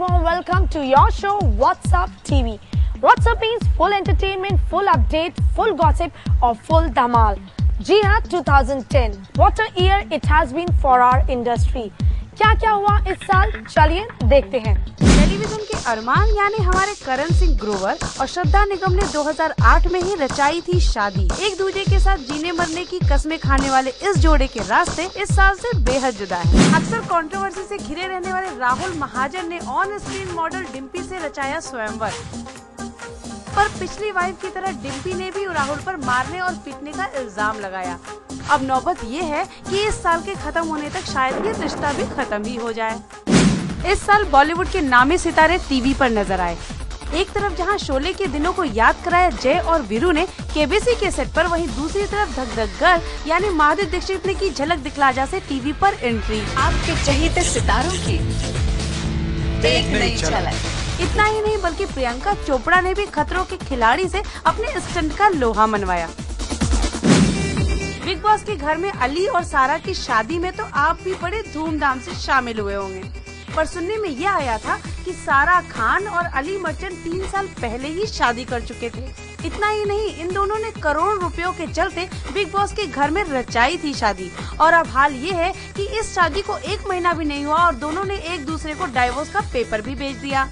warm welcome to your show What's Up TV. What's Up means full entertainment, full update, full gossip और full धमाल. जी हाँ, 2010. What a year it has been for our industry. क्या क्या हुआ इस साल, चलिए देखते हैं. टेलीविजन के अरमान यानी हमारे करण सिंह ग्रोवर और श्रद्धा निगम ने 2008 में ही रचाई थी शादी. एक दूसरे के साथ जीने मरने की कस्में खाने वाले इस जोड़े के रास्ते इस साल से बेहद जुदा है. अक्सर कंट्रोवर्सी से घिरे रहने वाले राहुल महाजन ने ऑन स्क्रीन मॉडल डिम्पी से रचाया स्वयंवर. पर पिछली वाइफ की तरह डिम्पी ने भी राहुल पर मारने और पीटने का इल्जाम लगाया. अब नौबत ये है कि इस साल के खत्म होने तक शायद ये रिश्ता भी खत्म ही हो जाए. इस साल बॉलीवुड के नामी सितारे टीवी पर नजर आए. एक तरफ जहां शोले के दिनों को याद कराया जय और वीरू ने केबीसी के सेट पर, वहीं दूसरी तरफ धक धक गर्ल यानी माधुरी दीक्षित ने की झलक दिखला से टीवी पर एंट्री. आपके चहेते सितारों की एक नई झलक. इतना ही नहीं बल्कि प्रियंका चोपड़ा ने भी खतरों के खिलाड़ी से अपने स्टंट का लोहा मनवाया. बिग बॉस के घर में अली और सारा की शादी में तो आप भी बड़े धूमधाम से शामिल हुए होंगे. पर सुनने में यह आया था कि सारा खान और अली मर्चेंट 3 साल पहले ही शादी कर चुके थे. इतना ही नहीं, इन दोनों ने करोड़ों रुपयों के चलते बिग बॉस के घर में रचाई थी शादी. और अब हाल ये है कि इस शादी को 1 महीना भी नहीं हुआ और दोनों ने एक दूसरे को डाइवोर्स का पेपर भी भेज दिया.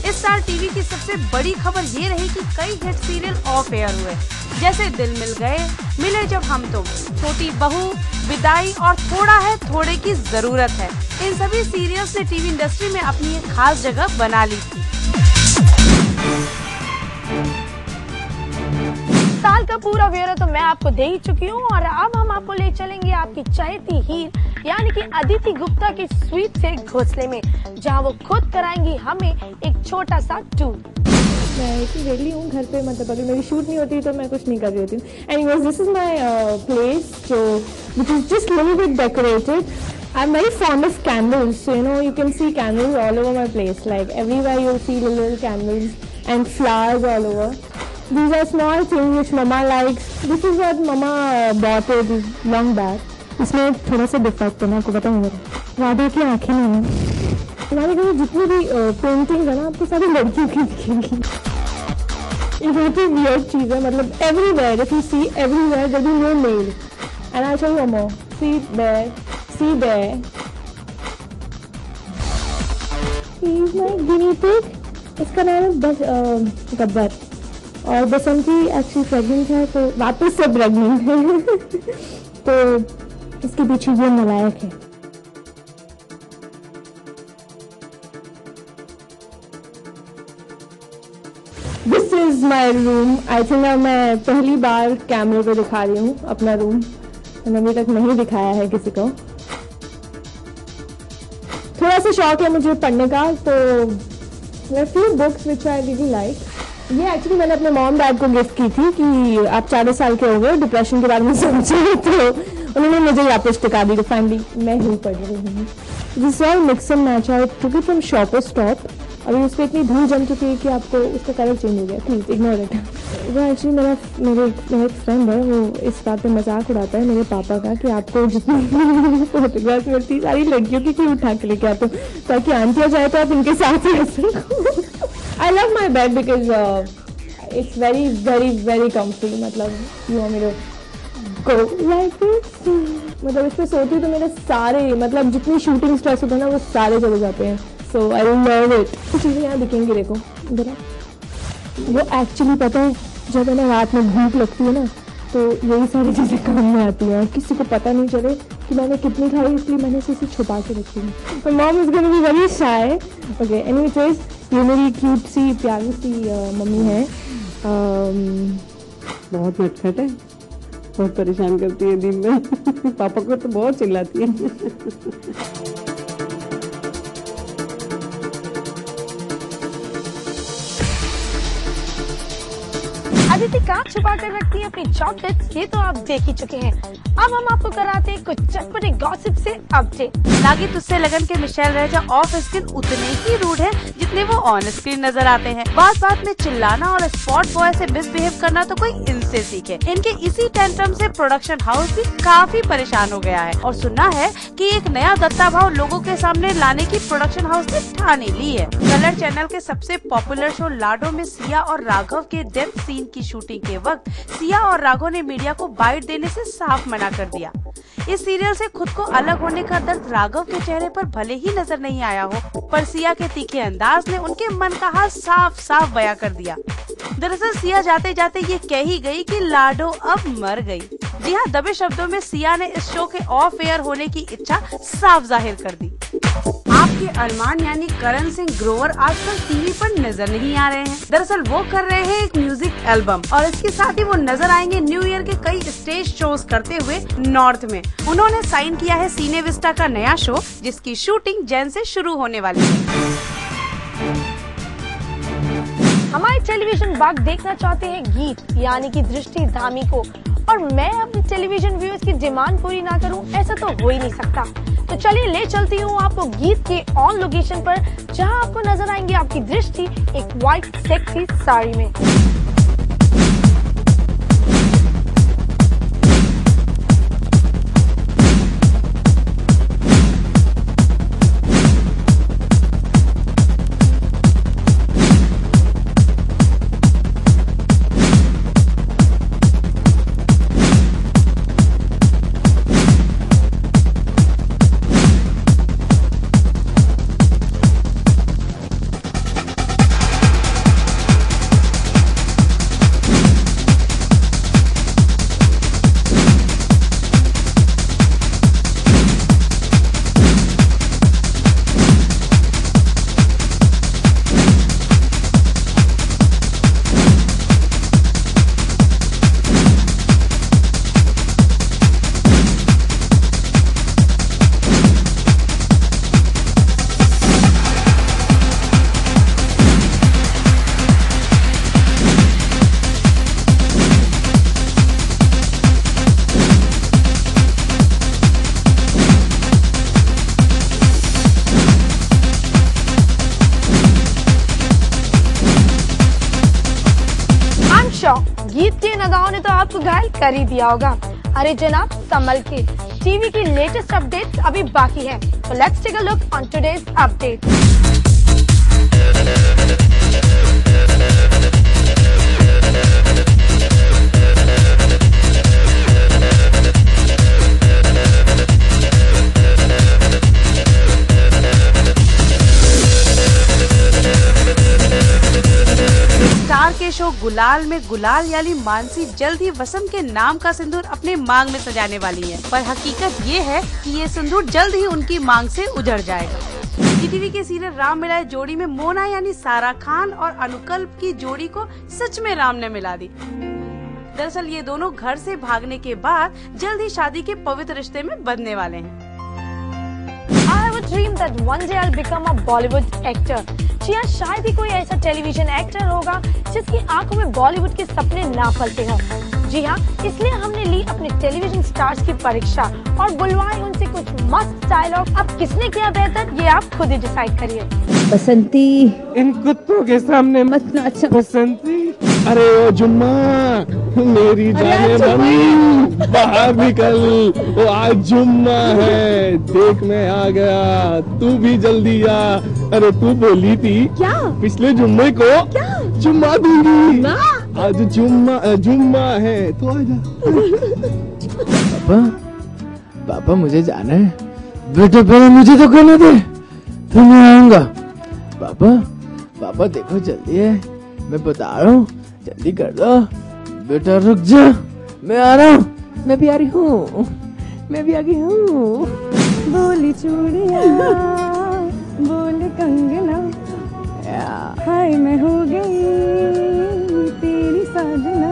इस साल टीवी की सबसे बड़ी खबर ये रही कि कई हिट सीरियल ऑफ एयर हुए, जैसे दिल मिल गए, मिले जब हम तुम, छोटी बहू, विदाई और थोड़ा है थोड़े की जरूरत है. इन सभी सीरियल्स ने टीवी इंडस्ट्री में अपनी एक खास जगह बना ली थी. साल का पूरा ब्यौरा तो मैं आपको दे ही चुकी हूँ और अब हम आपको ले चलेंगे आपकी चहेती हीर यानी कि अदिति गुप्ता की स्वीट से घोंसले में, जहाँ वो खुद कराएंगी हमें एक छोटा सा टूर. मैं इतनी रेडी हूँ घर पे, मतलब अगर मेरी शूट नहीं होती तो मैं कुछ नहीं कर रही होती. Anyways, this is my place जो which is just a little bit decorated. I'm very fond of candles, so you know you can see candles all over my place. Like everywhere you'll see little candles and flowers all over. These are small things which Mama likes. This is what Mama bought it long back. इसमें थोड़ा सा defect है ना, आपको पता है. राधा की आँखें नहीं है. हमारे घर में जितनी भी पेंटिंग है ना, आपको सारी लड़कियों की दिखेंगी. ये बहुत ही वियर्ड चीज़ है, मतलब everywhere, if you see everywhere there is no mail. And I show you more. See there, see there. He is my guinea pig. इसका नाम है गब्बर. और बसंती एक्चुअली प्रेग्नेंट है, तो वापस से प्रेग्नेंट है. तो इसके पीछे ये नालायक है. This is my room. I think मैं पहली बार कैमरे पे दिखा रही हूँ अपना रूम. मैंने अभी तक नहीं दिखाया है किसी को. थोड़ा सा शौक है मुझे पढ़ने का, तो few books which I really like. ये एक्चुअली मैंने अपने मॉम डैड को गिफ्ट की थी कि आप 40 साल के हो गए, डिप्रेशन के बारे में सोचे, तो उन्होंने मुझे वापस टिका दी. तो फाइनली मैं ही पढ़ रही हूँ. This all mix and match. I took it from shoppers stop. अभी उस पर इतनी धूल जम चुकी है कि आपको उसका कलर चेंज हो गया. Please ignore it. वो एक्चुअली मेरा एक फ्रेंड है, वो इस बात पे मजाक उड़ाता है मेरे पापा का कि आपको जितनी फोटोग्राफ मिलती सारी लड़कियों की क्यों उठा के लेके आते हो, ताकि आंटियाँ जाए तो आप इनके साथ रह सको. I love my bed because it's very, very, very comfy. मतलब you want me to go like this? मतलब इस पे सोती तो मेरे सारे, मतलब जितनी शूटिंग स्ट्रेस होता है ना, वो सारे चले जाते हैं. So I love it. कुछ चीज़ें यहाँ दिखेंगी, देखो इधर. वो एक्चुअली पता है, जब है ना रात में भूख लगती है ना, तो यही सारी चीज़ें काम में आती हैं और किसी को पता नहीं चले कि मैंने कितनी खाई, इसलिए मैंने इसे छुपा के रखी है. तो mom is gonna be very shy. Okay, anyways, ये मेरी क्यूट सी प्यारी सी मम्मी है. बहुत नटखट है, बहुत परेशान करती है दिन में. पापा को तो बहुत चिल्लाती है. अदिति कहाँ छुपा कर रखती है अपनी चॉकलेट्स, ये तो आप देख ही चुके हैं। अब हम आपको कराते हैं कुछ चटपटे गॉसिप से अपडेट। लागी तुझसे लगन के मिशेल रेजा ऑफ स्क्रीन उतने ही रूड है जितने वो ऑन स्क्रीन नजर आते हैं। बात बात में चिल्लाना और स्पॉट बॉय से मिसबिहेव करना तो कोई इनसे सीखे। इनके इसी टेंट्रम से प्रोडक्शन हाउस भी काफी परेशान हो गया है और सुनना है कि एक नया दत्ता भाव लोगों के सामने लाने की प्रोडक्शन हाउस ने ठानी ली है। कलर चैनल के सबसे पॉपुलर शो लाडो में सिया और राघव के डेथ सीन की शूटिंग के वक्त सिया और राघव ने मीडिया को बाइट देने से साफ मना कर दिया। इस सीरियल से खुद को अलग होने का दर्द राघव के चेहरे पर भले ही नजर नहीं आया हो, पर सिया के तीखे अंदाज ने उनके मन का हाल साफ साफ बयां कर दिया। दरअसल सिया जाते जाते ये कह ही गई कि लाडो अब मर गई। जी हाँ, दबे शब्दों में सिया ने इस शो के ऑफ एयर होने की इच्छा साफ जाहिर कर दी। आपके अरमान यानी करण सिंह ग्रोवर आजकल टीवी पर नजर नहीं आ रहे हैं। दरअसल वो कर रहे हैं एक म्यूजिक एल्बम और इसके साथ ही वो नजर आएंगे न्यू ईयर के कई स्टेज शोज करते हुए नॉर्थ में। उन्होंने साइन किया है सीने विस्टा का नया शो, जिसकी शूटिंग जैन से शुरू होने वाली है। हमारे टेलीविजन बाग देखना चाहते हैं गीत यानी कि दृष्टि धामी को, और मैं अपने टेलीविजन व्यूअर्स की डिमांड पूरी ना करूं, ऐसा तो हो ही नहीं सकता। तो चलिए ले चलती हूँ आपको गीत के ऑन लोकेशन पर, जहां आपको नजर आएंगे आपकी दृष्टि एक व्हाइट सेक्सी साड़ी में। गीत के नगाओं ने तो आपको घायल कर ही दिया होगा। अरे जनाब संभल के, टीवी की लेटेस्ट अपडेट्स अभी बाकी है। तो let's take a look on today's update. के शो गुलाल में गुलाल यानी मानसी जल्द ही वसंत के नाम का सिंदूर अपने मांग में सजाने वाली है, पर हकीकत ये है कि ये सिंदूर जल्द ही उनकी मांग से उजड़ जाएगा। टीवी के सीरियल राम मिलाए जोड़ी में मोना यानी सारा खान और अनुकल्प की जोड़ी को सच में राम ने मिला दी। दरअसल ये दोनों घर से भागने के बाद जल्द ही शादी के पवित्र रिश्ते में बंधने वाले हैं। I have a dream that one day I'll become a Bollywood actor. जी हाँ, शायद ही कोई ऐसा टेलीविजन एक्टर होगा जिसकी आंखों में बॉलीवुड के सपने ना फलते हों। जी हाँ, इसलिए हमने ली अपने टेलीविजन स्टार्स की परीक्षा और बुलवाए उनसे कुछ मस्त डायलॉग। अब किसने किया बेहतर ये आप खुद ही डिसाइड करिए। बसंती, इन कुत्तों के सामने मत नाच। बसंती, अरे ओ जुम्मा, मेरी जाने मन बाहर निकल, वो आज जुम्मा है, देख मैं आ गया, तू भी जल्दी आ। अरे तू बोली थी क्या पिछले जुम्मे को क्या जुम्मा दूंगी, आज जुम्मा है तो आजा। पापा पापा मुझे जाना है, बेटे पहले मुझे तो करने दे, फिर मैं आऊंगा। पापा पापा देखो जल्दी है, मैं बता रहा हूँ, जल्दी कर दो। बेटा रुक जा, मैं आ रहा हूँ, मैं भी आ रही हूँ, मैं भी आ गई हूँ। बोली चूड़िया बोले कंगना, हाय मैं हो गई तेरी साजना,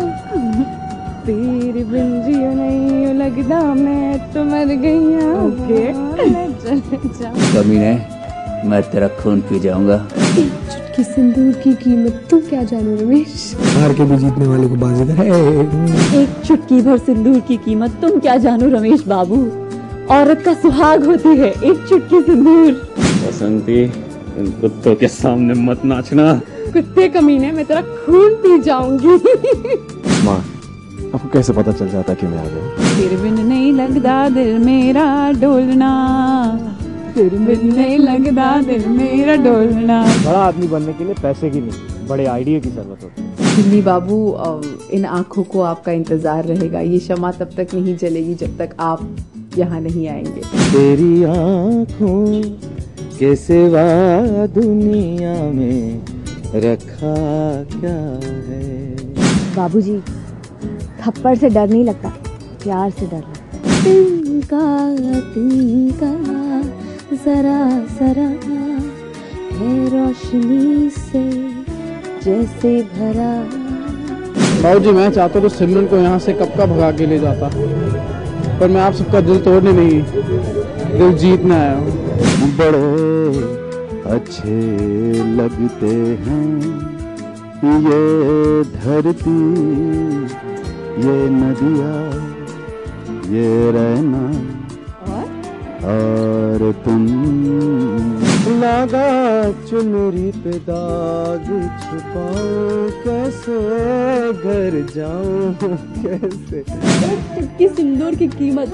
तेरे बिन जियो नहीं लगता मैं तो मर गई। ओके कमीने, मैं तेरा खून पी जाऊंगा। चुटकी चुटकी सिंदूर की कीमत तुम क्या जानो रमेश। हार के भी जीतने वाले को बाजीगर है। एक चुटकी भर सिंदूर की कीमत तुम क्या जानो रमेश बाबू। औरत का सुहाग होती है एक चुटकी सिंदूर। बसंती, इन कुत्तों के सामने मत नाचना। कुत्ते कमीने, मैं तेरा खून पी जाऊंगी। माँ, आपको कैसे पता चल जाता कि मैं आ गया? तेरे बिन नहीं लगदा दिल मेरा डोलना, तेरे बिन नहीं लगदा दिल मेरा डोलना। बड़ा आदमी बनने के लिए पैसे की नहीं, बड़े आइडिया की जरूरत होती है। दिल्ली बाबू, इन आँखों को आपका इंतजार रहेगा। ये शमा तब तक नहीं जलेगी जब तक आप यहाँ नहीं आएंगे। तेरी आँखों के सिवा दुनिया में रखा क्या है। बाबूजी, थप्पड़ से डर नहीं लगता, प्यार से डर लगता। तिनका जरा जरा है रोशनी से जैसे भरा। बाबूजी, मैं चाहता तो सिमरन को यहाँ से कब का भगा के ले जाता, पर मैं आप सबका दिल तोड़ने नहीं, दिल जीतना आया हूँ। बड़े अच्छे लगते हैं ये धरती, ये नदियाँ, ये रहना और तुम। लगा चुनरी पे दाग छुपाओ, कैसे घर जाऊं कैसे। चुटकी सिंदूर की कीमत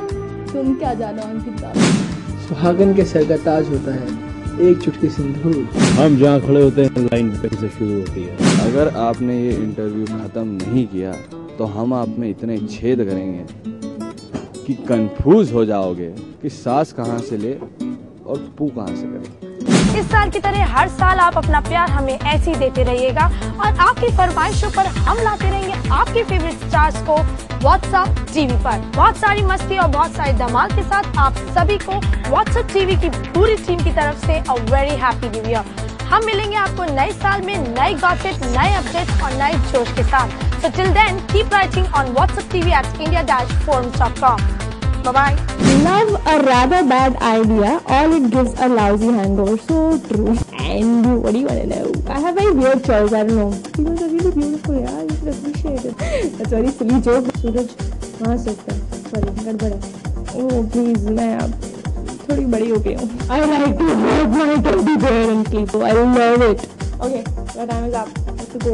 तुम क्या जानो अंकित बाबू। सुहागन के सर का ताज होता है एक चुटकी सिंदूर। हम जहाँ खड़े होते हैं लाइन पे से शुरू होती है। अगर आपने ये इंटरव्यू खत्म नहीं किया तो हम आप में इतने छेद करेंगे कि कंफ्यूज हो जाओगे कि सांस कहाँ से ले और पू कहाँ से करे। इस साल की तरह हर साल आप अपना प्यार हमें ऐसे ही देते रहिएगा और आपकी फरमाइशों पर हम लाते रहेंगे आपके फेवरेट स्टार्स को व्हाट्सएप टीवी पर। बहुत सारी मस्ती और बहुत सारे धमाल के साथ आप सभी को व्हाट्सएप टीवी की पूरी टीम की तरफ से a very happy new year. हम मिलेंगे आपको नए साल में नए गॉसिप, नए अपडेट्स और नए जोश के साथ। So till then, keep writing on WhatsApp TV at india-forums.com. Bye-bye. Love a rather bad idea, all it gives a lousy hangover. So true. And what do you want to know? I have a weird choice, I don't know. You guys are really beautiful, yeah. You should appreciate it. That's a very silly joke. सूरज वहाँ सोचता है, sorry, गड़बड़ है। Oh please, मैं अब थोड़ी बड़ी हो गई हूँ। I like to hold my teddy bear and sleep. I love it. Okay, your time is up. I have to go.